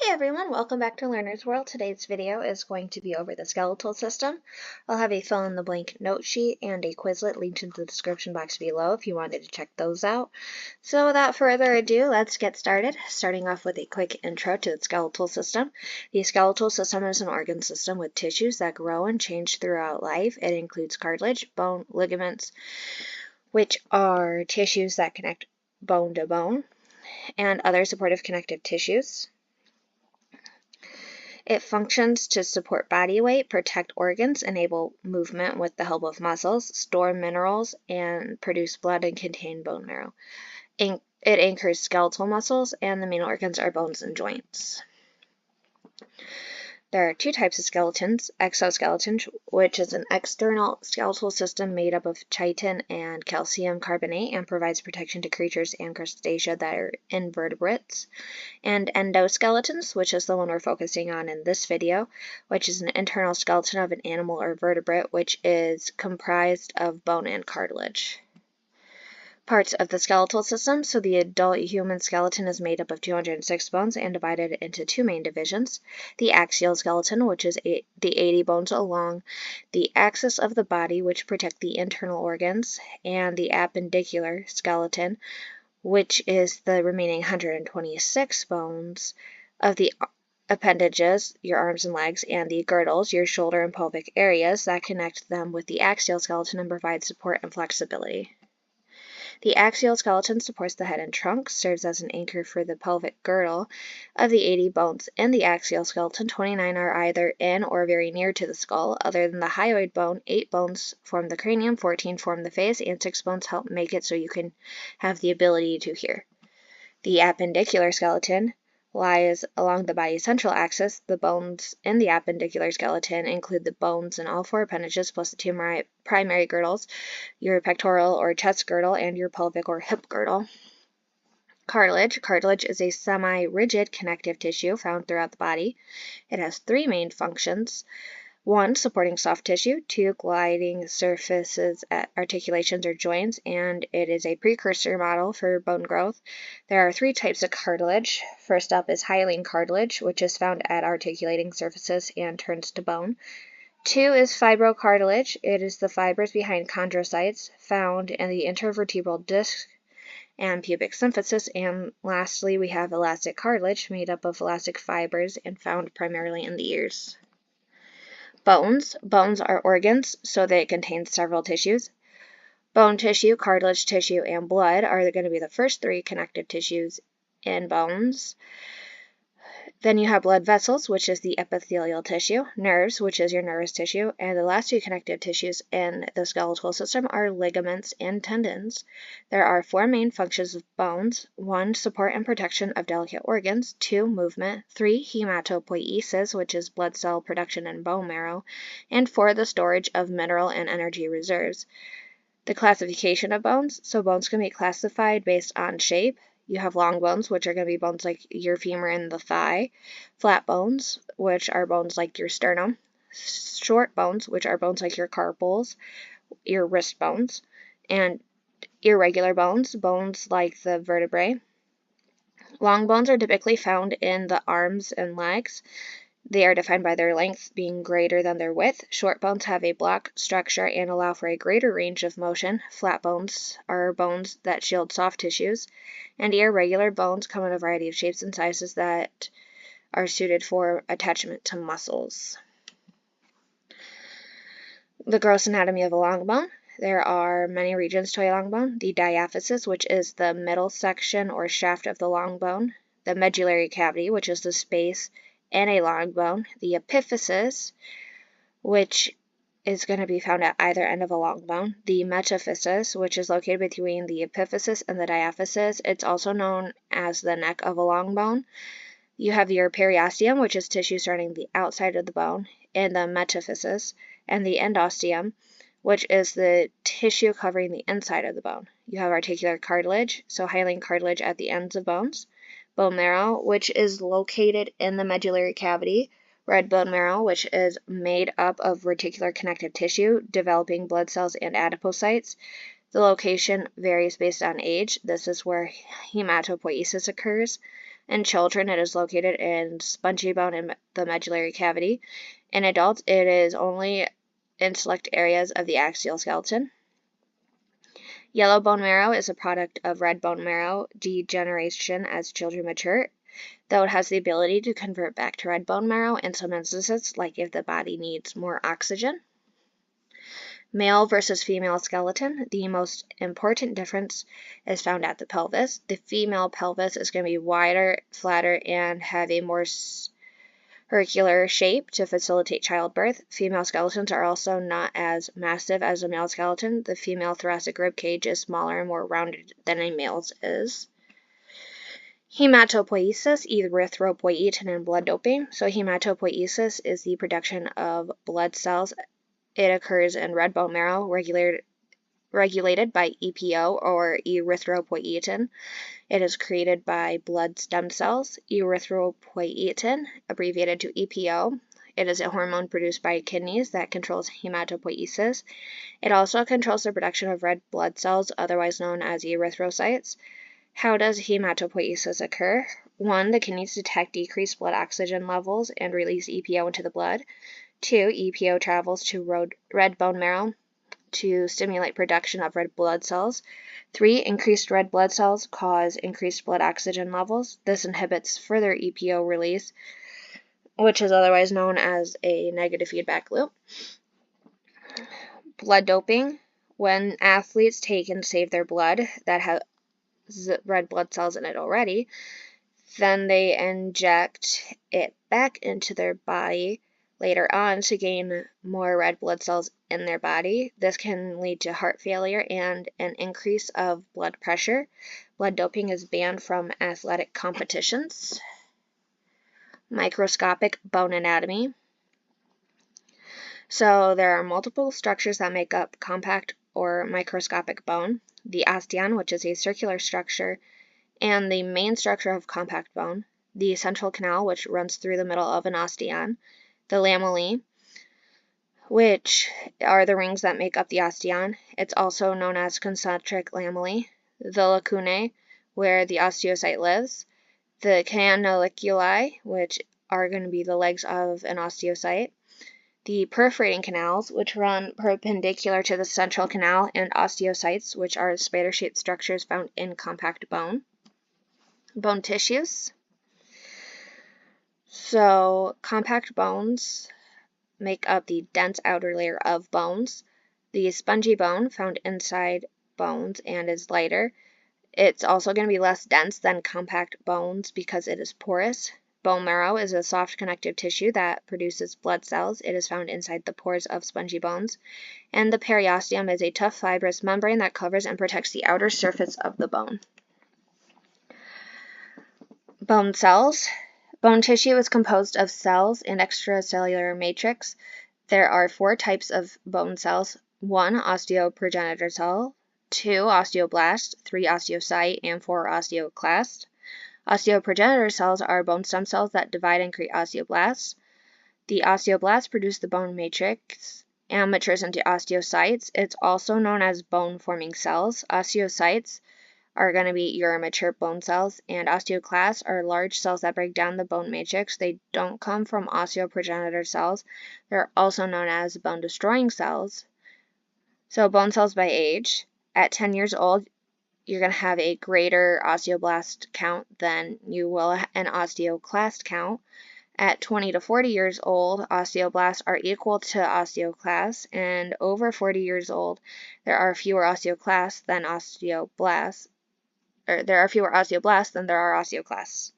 Hey everyone, welcome back to Learner's World. Today's video is going to be over the skeletal system. I'll have a fill-in-the-blank note sheet and a Quizlet linked in the description box below if you wanted to check those out. So without further ado, let's get started, starting off with a quick intro to the skeletal system. The skeletal system is an organ system with tissues that grow and change throughout life. It includes cartilage, bone, ligaments, which are tissues that connect bone to bone, and other supportive connective tissues. It functions to support body weight, protect organs, enable movement with the help of muscles, store minerals, and produce blood and contain bone marrow. It anchors skeletal muscles, and the main organs are bones and joints. There are two types of skeletons: exoskeleton, which is an external skeletal system made up of chitin and calcium carbonate and provides protection to creatures and crustacea that are invertebrates; and endoskeletons, which is the one we're focusing on in this video, which is an internal skeleton of an animal or vertebrate, which is comprised of bone and cartilage. Parts of the skeletal system. So the adult human skeleton is made up of 206 bones and divided into two main divisions: the axial skeleton, which is the 80 bones along the axis of the body, which protect the internal organs, and the appendicular skeleton, which is the remaining 126 bones of the appendages, your arms and legs, and the girdles, your shoulder and pelvic areas, that connect them with the axial skeleton and provide support and flexibility. The axial skeleton supports the head and trunk, serves as an anchor for the pelvic girdle. Of the 80 bones in the axial skeleton, 29 are either in or very near to the skull. Other than the hyoid bone, 8 bones form the cranium, 14 form the face, and 6 bones help make it so you can have the ability to hear. The appendicular skeleton lies along the body's central axis. The bones in the appendicular skeleton include the bones in all 4 appendages plus the 2 primary girdles, your pectoral or chest girdle and your pelvic or hip girdle. Cartilage. Cartilage is a semi-rigid connective tissue found throughout the body. It has 3 main functions: 1, supporting soft tissue; 2, gliding surfaces at articulations or joints, and it is a precursor model for bone growth. There are 3 types of cartilage. First up is hyaline cartilage, which is found at articulating surfaces and turns to bone. 2 is fibrocartilage. It is the fibers behind chondrocytes found in the intervertebral disc and pubic symphysis. And lastly, we have elastic cartilage, made up of elastic fibers and found primarily in the ears. Bones. Bones are organs, so they contain several tissues. Bone tissue, cartilage tissue, and blood are going to be the first 3 connective tissues in bones. Then you have blood vessels, which is the epithelial tissue; nerves, which is your nervous tissue; and the last 2 connective tissues in the skeletal system are ligaments and tendons. There are 4 main functions of bones: 1, support and protection of delicate organs; 2, movement; 3, hematopoiesis, which is blood cell production and bone marrow; and 4, the storage of mineral and energy reserves. The classification of bones. So bones can be classified based on shape. You have long bones, which are going to be bones like your femur and the thigh; flat bones, which are bones like your sternum; short bones, which are bones like your carpals, your wrist bones; and irregular bones, bones like the vertebrae. Long bones are typically found in the arms and legs. They are defined by their length being greater than their width. Short bones have a block structure and allow for a greater range of motion. Flat bones are bones that shield soft tissues. And irregular bones come in a variety of shapes and sizes that are suited for attachment to muscles. The gross anatomy of a long bone. There are many regions to a long bone: the diaphysis, which is the middle section or shaft of the long bone; the medullary cavity, which is the space in a long bone; the epiphysis, which is going to be found at either end of a long bone; the metaphysis, which is located between the epiphysis and the diaphysis. It's also known as the neck of a long bone. You have your periosteum, which is tissue surrounding the outside of the bone in the metaphysis; and the endosteum, which is the tissue covering the inside of the bone. You have articular cartilage, so hyaline cartilage at the ends of bones; bone marrow, which is located in the medullary cavity; red bone marrow, which is made up of reticular connective tissue, developing blood cells and adipocytes. The location varies based on age. This is where hematopoiesis occurs. In children, it is located in spongy bone in the medullary cavity. In adults, it is only in select areas of the axial skeleton. Yellow bone marrow is a product of red bone marrow degeneration as children mature, though it has the ability to convert back to red bone marrow in some instances, like if the body needs more oxygen. Male versus female skeleton. The most important difference is found at the pelvis. The female pelvis is going to be wider, flatter, and have a more circular shape to facilitate childbirth. Female skeletons are also not as massive as a male skeleton. The female thoracic rib cage is smaller and more rounded than a male's is. Hematopoiesis, erythropoietin, and blood doping. So hematopoiesis is the production of blood cells. It occurs in red bone marrow, regulated by EPO or erythropoietin. It is created by blood stem cells. Erythropoietin, abbreviated to EPO. It is a hormone produced by kidneys that controls hematopoiesis. It also controls the production of red blood cells, otherwise known as erythrocytes. How does hematopoiesis occur? 1. The kidneys detect decreased blood oxygen levels and release EPO into the blood. 2. EPO travels to red bone marrow to stimulate production of red blood cells. 3. Increased red blood cells cause increased blood oxygen levels. This inhibits further EPO release, which is otherwise known as a negative feedback loop. Blood doping. When athletes take and save their blood that has red blood cells in it already, then they inject it back into their body later on to gain more red blood cells in their body. This can lead to heart failure and an increase of blood pressure. Blood doping is banned from athletic competitions. Microscopic bone anatomy. So there are multiple structures that make up compact or microscopic bone. The osteon, which is a circular structure, and the main structure of compact bone. The central canal, which runs through the middle of an osteon. The lamellae, which are the rings that make up the osteon. It's also known as concentric lamellae. The lacunae, where the osteocyte lives. The canaliculi, which are going to be the legs of an osteocyte. The perforating canals, which run perpendicular to the central canal, and osteocytes, which are spider-shaped structures found in compact bone. Bone tissues. So compact bones make up the dense outer layer of bones. The spongy bone found inside bones and is lighter. It's also going to be less dense than compact bones because it is porous. Bone marrow is a soft connective tissue that produces blood cells. It is found inside the pores of spongy bones. And the periosteum is a tough fibrous membrane that covers and protects the outer surface of the bone. Bone cells. Bone tissue is composed of cells and extracellular matrix. There are 4 types of bone cells. 1. Osteoprogenitor cell. 2. Osteoblast. 3. Osteocyte. And 4. Osteoclast. Osteoprogenitor cells are bone stem cells that divide and create osteoblasts. The osteoblasts produce the bone matrix and matures into osteocytes. It's also known as bone-forming cells. Osteocytes are going to be your mature bone cells, and osteoclasts are large cells that break down the bone matrix. They don't come from osteoprogenitor cells. They're also known as bone-destroying cells. So bone cells by age. At 10 years old, you're going to have a greater osteoblast count than you will an osteoclast count. At 20 to 40 years old, osteoblasts are equal to osteoclasts, and over 40 years old, there are fewer osteoclasts than osteoblasts, or there are fewer osteoblasts than there are osteoclasts.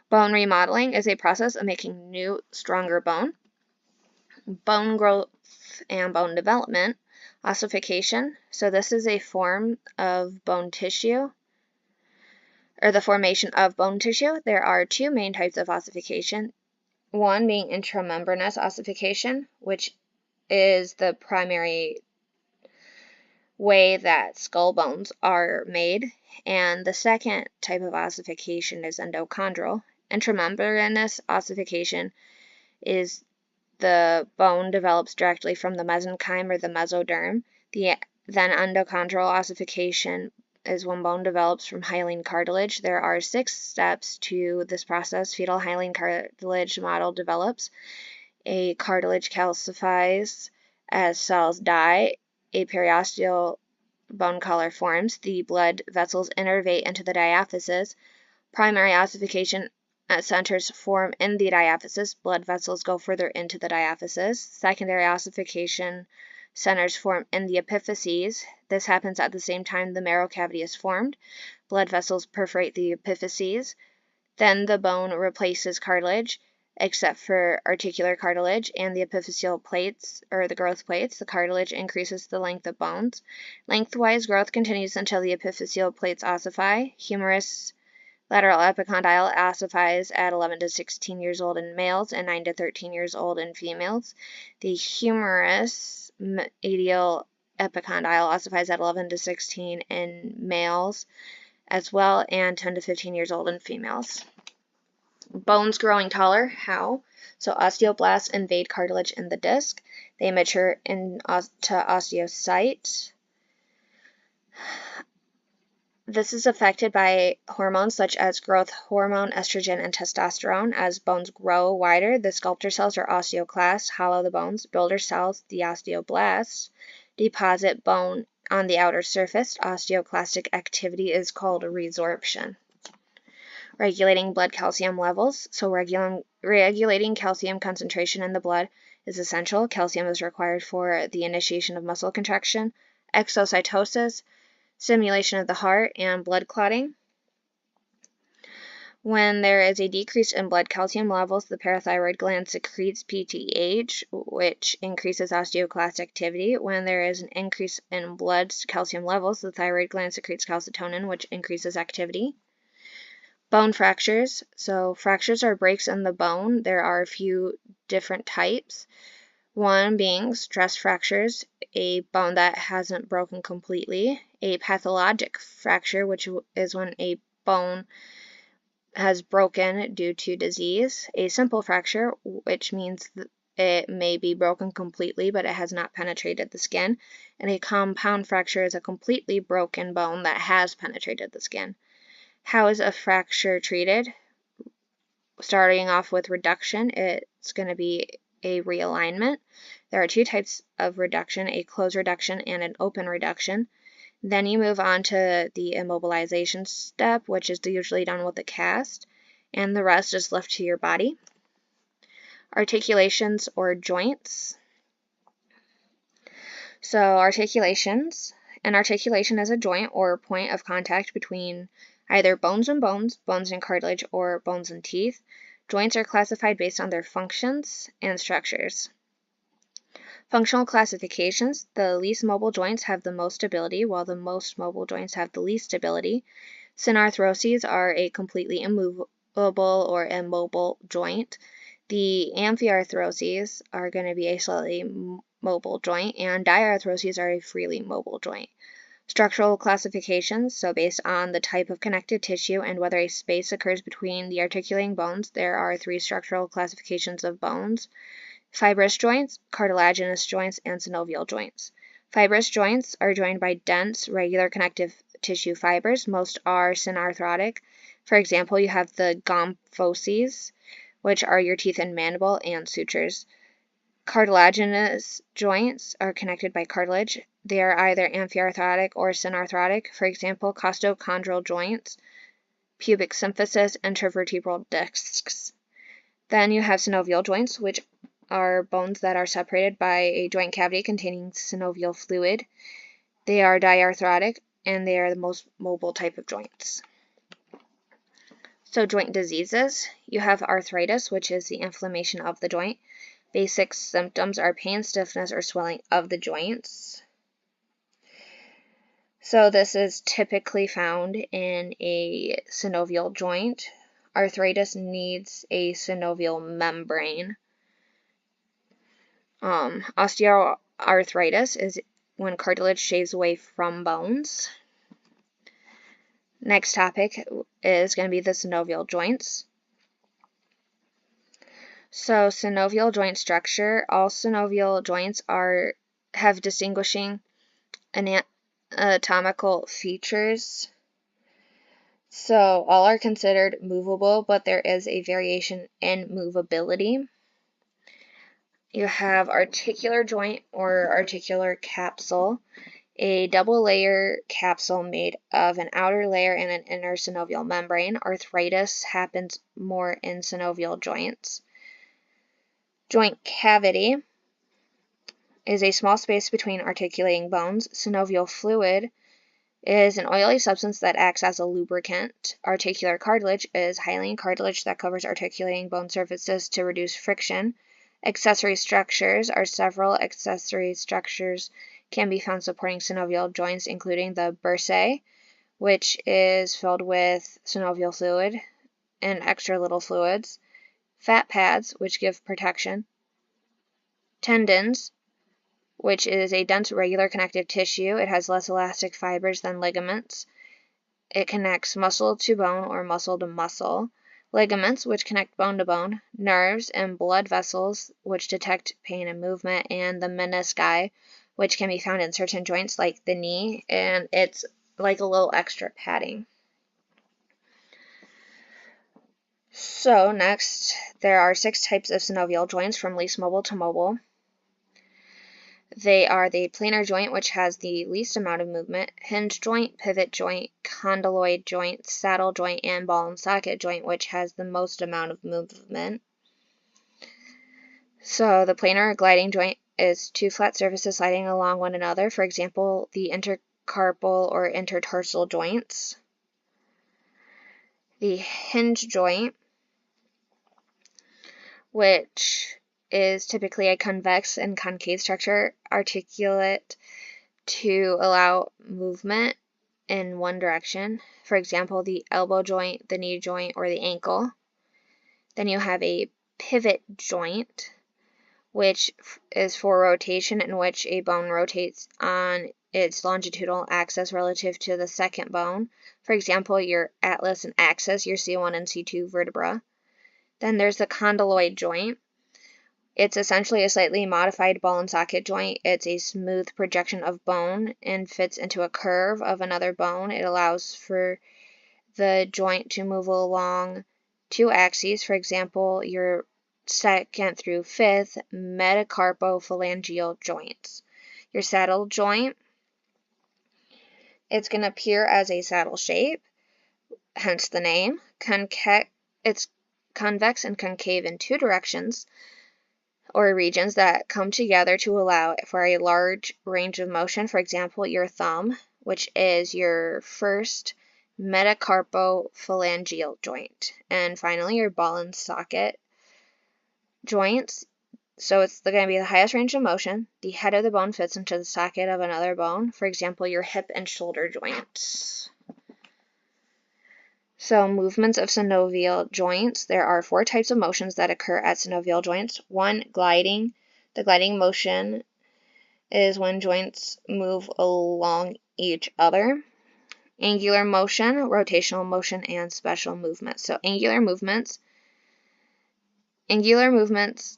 Bone remodeling is a process of making new, stronger bone. Bone growth and bone development. Ossification. So this is a form of bone tissue, or the formation of bone tissue. There are 2 main types of ossification. One being intramembranous ossification, which is the primary way that skull bones are made. And the second type of ossification is endochondral. Intramembranous ossification is the bone develops directly from the mesenchyme or the mesoderm. Then endochondral ossification is when bone develops from hyaline cartilage. There are 6 steps to this process. Fetal hyaline cartilage model develops. A cartilage calcifies as cells die. A periosteal bone collar forms. The blood vessels innervate into the diaphysis. Primary ossification centers form in the diaphysis. Blood vessels go further into the diaphysis. Secondary ossification centers form in the epiphyses. This happens at the same time the marrow cavity is formed. Blood vessels perforate the epiphyses. Then the bone replaces cartilage, except for articular cartilage and the epiphyseal plates, or the growth plates. The cartilage increases the length of bones. Lengthwise growth continues until the epiphyseal plates ossify. Humerus lateral epicondyle ossifies at 11 to 16 years old in males and 9 to 13 years old in females. The humerus medial epicondyle ossifies at 11 to 16 in males as well, and 10 to 15 years old in females. Bones growing taller, how? So osteoblasts invade cartilage in the disc. They mature into osteocyte. This is affected by hormones such as growth hormone, estrogen, and testosterone. As bones grow wider, the sculptor cells or osteoclasts hollow the bones. Builder cells, the osteoblasts, deposit bone on the outer surface. Osteoclastic activity is called resorption. Regulating blood calcium levels. So regulating calcium concentration in the blood is essential. Calcium is required for the initiation of muscle contraction, exocytosis, stimulation of the heart, and blood clotting. When there is a decrease in blood calcium levels, the parathyroid gland secretes PTH, which increases osteoclast activity. When there is an increase in blood calcium levels, the thyroid gland secretes calcitonin, which increases activity. Bone fractures. So fractures are breaks in the bone. There are a few different types. One being stress fractures, a bone that hasn't broken completely. A pathologic fracture, which is when a bone has broken due to disease. A simple fracture, which means it may be broken completely, but it has not penetrated the skin. And a compound fracture is a completely broken bone that has penetrated the skin. How is a fracture treated? Starting off with reduction, it's going to be a realignment. There are 2 types of reduction, a closed reduction and an open reduction. Then you move on to the immobilization step, which is usually done with a cast, and the rest is left to your body. Articulations or joints. So articulations. An articulation is a joint or point of contact between either bones and bones, bones and cartilage, or bones and teeth. Joints are classified based on their functions and structures. Functional classifications. The least mobile joints have the most stability, while the most mobile joints have the least stability. Synarthroses are a completely immovable or immobile joint. The amphiarthroses are going to be a slightly mobile joint, and diarthroses are a freely mobile joint. Structural classifications, so based on the type of connective tissue and whether a space occurs between the articulating bones, there are 3 structural classifications of bones: fibrous joints, cartilaginous joints, and synovial joints. Fibrous joints are joined by dense, regular connective tissue fibers. Most are synarthrotic. For example, you have the gomphoses, which are your teeth and mandible, and sutures. Cartilaginous joints are connected by cartilage. They are either amphiarthrotic or synarthrotic. For example, costochondral joints, pubic symphysis, intervertebral discs. Then you have synovial joints, which are bones that are separated by a joint cavity containing synovial fluid. They are diarthrotic, and they are the most mobile type of joints. So joint diseases. You have arthritis, which is the inflammation of the joint. Basic symptoms are pain, stiffness, or swelling of the joints. So this is typically found in a synovial joint. Arthritis needs a synovial membrane. Osteoarthritis is when cartilage shaves away from bones. Next topic is going to be the synovial joints. So synovial joint structure. All synovial joints have distinguishing anatomical features. So all are considered movable, but there is a variation in movability. You have articular joint or articular capsule, a double layer capsule made of an outer layer and an inner synovial membrane. Arthritis happens more in synovial joints. Joint cavity is a small space between articulating bones. Synovial fluid is an oily substance that acts as a lubricant. Articular cartilage is hyaline cartilage that covers articulating bone surfaces to reduce friction. Accessory structures are several accessory structures can be found supporting synovial joints, including the bursae, which is filled with synovial fluid and extra little fluids, fat pads, which give protection, tendons, which is a dense regular connective tissue. It has less elastic fibers than ligaments. It connects muscle to bone or muscle to muscle. Ligaments, which connect bone to bone. Nerves and blood vessels, which detect pain and movement. And the menisci, which can be found in certain joints like the knee, and it's like a little extra padding. So next, there are 6 types of synovial joints from least mobile to mobile. They are the planar joint, which has the least amount of movement, hinge joint, pivot joint, condyloid joint, saddle joint, and ball and socket joint, which has the most amount of movement. So the planar gliding joint is 2 flat surfaces sliding along one another, for example, the intercarpal or intertarsal joints. The hinge joint, which is typically a convex and concave structure, articulate to allow movement in one direction. For example, the elbow joint, the knee joint, or the ankle. Then you have a pivot joint, which is for rotation, in which a bone rotates on its longitudinal axis relative to the second bone. For example, your atlas and axis, your C1 and C2 vertebra. Then there's the condyloid joint. It's essentially a slightly modified ball and socket joint. It's a smooth projection of bone and fits into a curve of another bone. It allows for the joint to move along 2 axes. For example, your 2nd through 5th metacarpophalangeal joints. Your saddle joint, it's going to appear as a saddle shape, hence the name. It's convex and concave in 2 directions, or regions that come together to allow for a large range of motion. For example, your thumb, which is your first metacarpophalangeal joint. And finally, your ball and socket joints. So it's going to be the highest range of motion. The head of the bone fits into the socket of another bone. For example, your hip and shoulder joints. So movements of synovial joints. There are 4 types of motions that occur at synovial joints. 1, gliding. The gliding motion is when joints move along each other. Angular motion, rotational motion, and special movement. So angular movements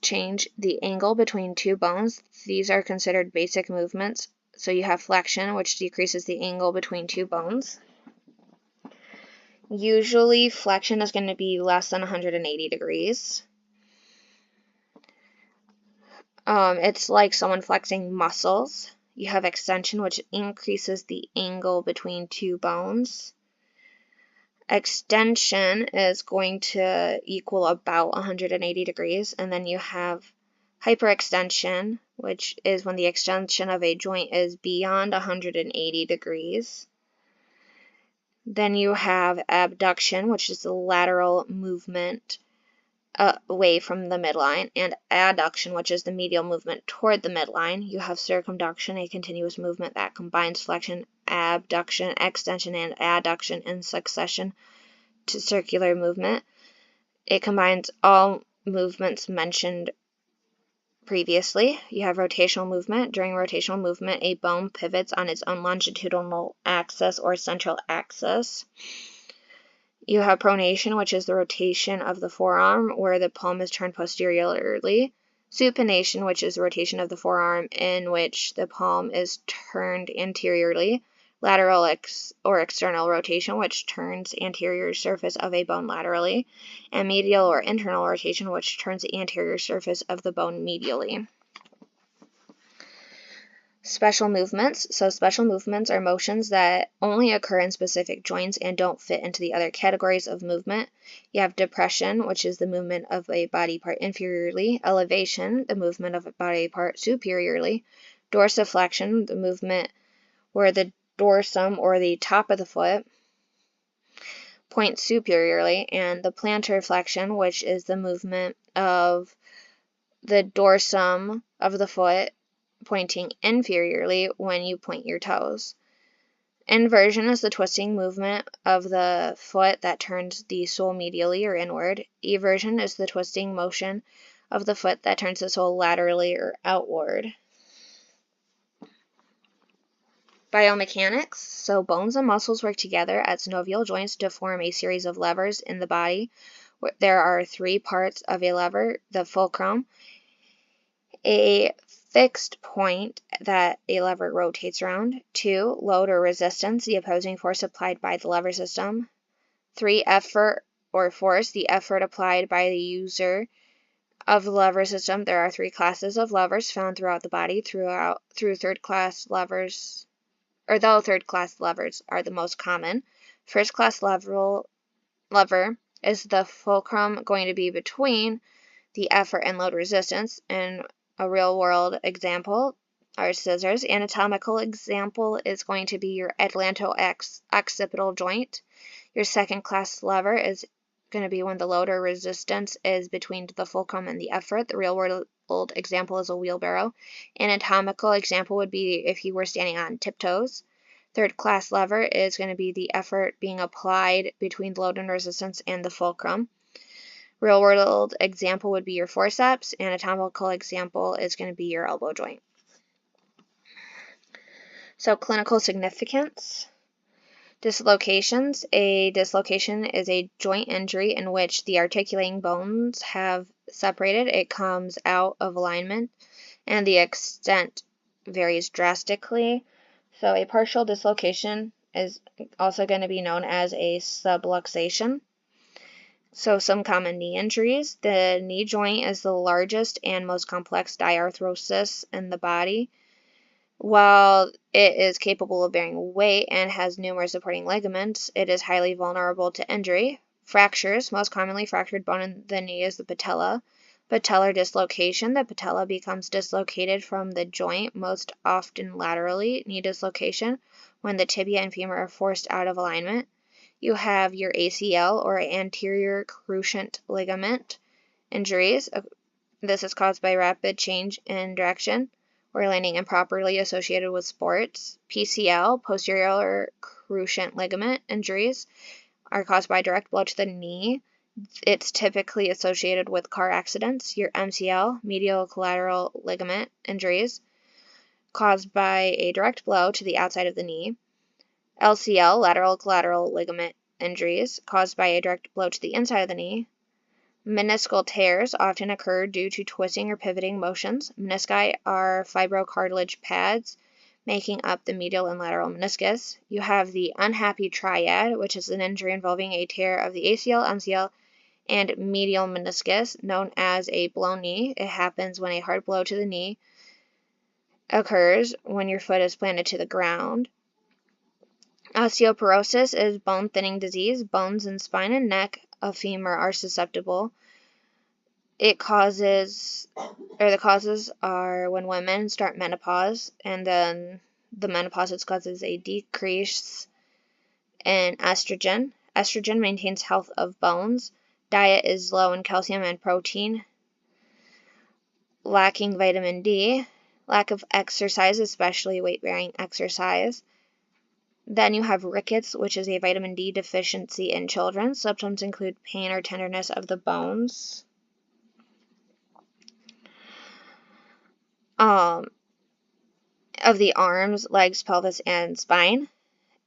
change the angle between 2 bones. These are considered basic movements. So you have flexion, which decreases the angle between 2 bones. Usually flexion is going to be less than 180 degrees. It's like someone flexing muscles. You have extension, which increases the angle between 2 bones. Extension is going to equal about 180 degrees. And then you have hyperextension, which is when the extension of a joint is beyond 180 degrees. Then you have abduction, which is the lateral movement away from the midline, and adduction, which is the medial movement toward the midline. You have circumduction, a continuous movement that combines flexion, abduction, extension, and adduction in succession to circular movement. It combines all movements mentioned previously. You have rotational movement. During rotational movement, a bone pivots on its own longitudinal axis or central axis. You have pronation, which is the rotation of the forearm where the palm is turned posteriorly. Supination, which is the rotation of the forearm in which the palm is turned anteriorly. lateral or external rotation, which turns anterior surface of a bone laterally, and medial or internal rotation, which turns the anterior surface of the bone medially. Special movements. So special movements are motions that only occur in specific joints and don't fit into the other categories of movement. You have depression, which is the movement of a body part inferiorly. Elevation, the movement of a body part superiorly. Dorsiflexion, the movement where the dorsum or the top of the foot points superiorly. And the plantar flexion, which is the movement of the dorsum of the foot pointing inferiorly when you point your toes. Inversion is the twisting movement of the foot that turns the sole medially or inward. Eversion is the twisting motion of the foot that turns the sole laterally or outward. Biomechanics. So bones and muscles work together at synovial joints to form a series of levers in the body. There are three parts of a lever: the fulcrum, a fixed point that a lever rotates around. 2, load or resistance, the opposing force applied by the lever system. 3, effort or force, the effort applied by the user of the lever system. There are 3 classes of levers found throughout the body though third-class levers are the most common. First-class lever is the fulcrum, going to be between the effort and load resistance. And a real-world example are scissors. Anatomical example is going to be your atlanto-occipital joint. Your second-class lever is going to be when the load or resistance is between the fulcrum and the effort. The real-world example is a wheelbarrow. Anatomical example would be if you were standing on tiptoes. Third-class lever is going to be the effort being applied between the load and resistance and the fulcrum. Real-world example would be your forceps. Anatomical example is going to be your elbow joint. So clinical significance. Dislocations. A dislocation is a joint injury in which the articulating bones have separated. It comes out of alignment, and the extent varies drastically. So a partial dislocation is also going to be known as a subluxation. So some common knee injuries. The knee joint is the largest and most complex diarthrosis in the body. While it is capable of bearing weight and has numerous supporting ligaments, it is highly vulnerable to injury. Fractures. Most commonly fractured bone in the knee is the patella. Patellar dislocation. The patella becomes dislocated from the joint, most often laterally. Knee dislocation, when the tibia and femur are forced out of alignment. You have your ACL, or anterior cruciate ligament injuries. This is caused by rapid change in direction or landing improperly associated with sports. PCL, posterior cruciate ligament injuries, are caused by direct blow to the knee. It's typically associated with car accidents. Your MCL, medial collateral ligament injuries, caused by a direct blow to the outside of the knee. LCL, lateral collateral ligament injuries, caused by a direct blow to the inside of the knee. Meniscal tears often occur due to twisting or pivoting motions. Menisci are fibrocartilage pads making up the medial and lateral meniscus. You have the unhappy triad, which is an injury involving a tear of the ACL, MCL, and medial meniscus, known as a blown knee. It happens when a hard blow to the knee occurs when your foot is planted to the ground. Osteoporosis is bone-thinning disease. Bones in spine and neck of femur are susceptible. The causes are when women start menopause, and then the menopause causes a decrease in estrogen. Estrogen maintains health of bones. Diet is low in calcium and protein, lacking vitamin D. Lack of exercise, especially weight-bearing exercise. Then you have rickets, which is a vitamin D deficiency in children. Symptoms include pain or tenderness of the bones. Of the arms, legs, pelvis, and spine.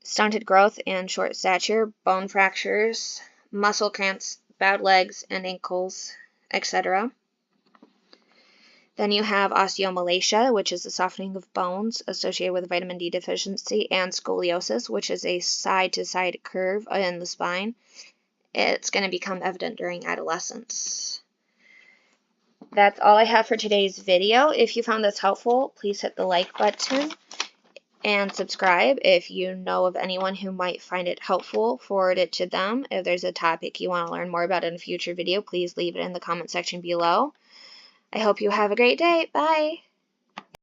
Stunted growth and short stature, bone fractures, muscle cramps, bad legs and ankles, etc. Then you have osteomalacia, which is the softening of bones associated with vitamin D deficiency, and scoliosis, which is a side-to-side curve in the spine. It's going to become evident during adolescence. That's all I have for today's video. If you found this helpful, please hit the like button and subscribe. If you know of anyone who might find it helpful, forward it to them. If there's a topic you want to learn more about in a future video, please leave it in the comment section below. I hope you have a great day. Bye!